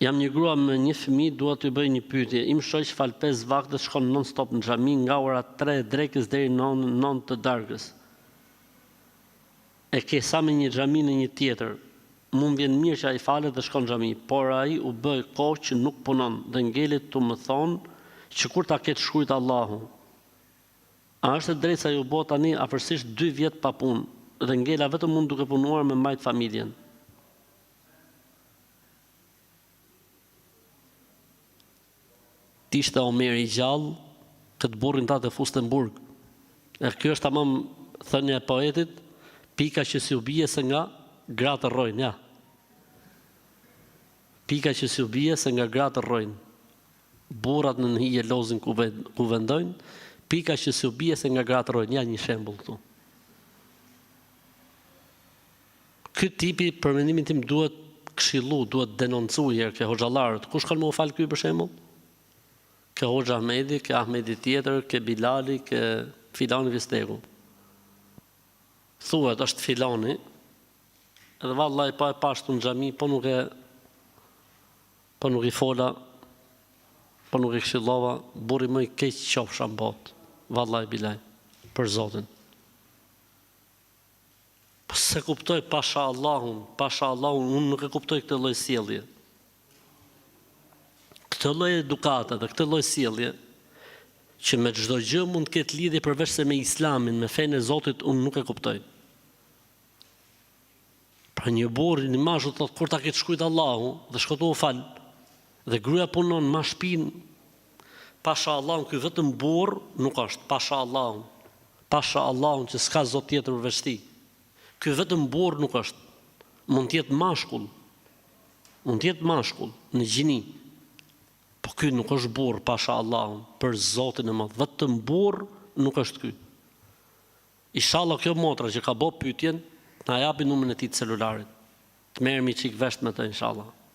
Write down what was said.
Jam një grua me një fëmijë, dua t'ju bëj një pyetje. Im shoq fal 5 vakte, shkon non-stop në xhami nga ora 3 drekës deri në 9 të darkës. E ke sa me një xhami në një tjetër. Mund vjen mirë që ai falet dhe shkon në xhami, por ai u bë kohë që nuk punon dhe ngelet tu më thonë që kur ta ketë shkruajt Allahu. A është e drejtë sa ju bë tani afërsisht 2 vjet pa punë dhe ngela vetëm mund duke punuar me mbajt familjen. T'ishte Omeri i gjallë, këtë burrin ta të fuste në burg. E kjo është tamam thënia e poetit, pika që si u bie se nga gratë rrojnë, ja. Pika që si u bie se nga gratë rrojnë. Burrat në hije lozin ku vendojnë, pika që si u bie se nga gratë rrojnë, ja një shembull këtu. Ky tipi për mendimin tim duhet këshillu, duhet denoncu herë ke hoxhallarët. Kush kanë më u fal ky për shembull? Ke Hoxha Ahmedi, ke Ahmedi tjetër, ke Bilali, ke filani Visteku. Thuhet është filani, edhe vallaj pa e pashtu në xhami, po nuk i fola, po nuk i këshillova, burri më i keq qofsha në botë, vallaj bilaj, për Zotin. Po se kuptoj pasha Allahun, unë nuk e kuptoj këtë lloj sjellje. Këtë lloj edukate dhe këtë lloj sjellje që me çdo gjë mund të ketë lidhje përveç se me Islamin, me fenë e Zotit, unë nuk e kuptoj. Pra një burr i mashkull thotë kur ta ketë shkruajt Allahu dhe shkoto u fal, dhe gruaja punon ma shtëpinë, pasha Allahun, ky vetëm burr nuk është, pasha Allahun që s'ka Zot tjetër përveç tij. Ky vetëm burr nuk është. Mund të jetë mashkull në gjini. Po ky nuk është burr pasha Allahun, për Zotin e Madh. Vetëm burr nuk është ky. Inshallah kjo motra që ka bë pyetjen, na japi numrin e tij të celularit. Të merremi çik vesh me të inshallah.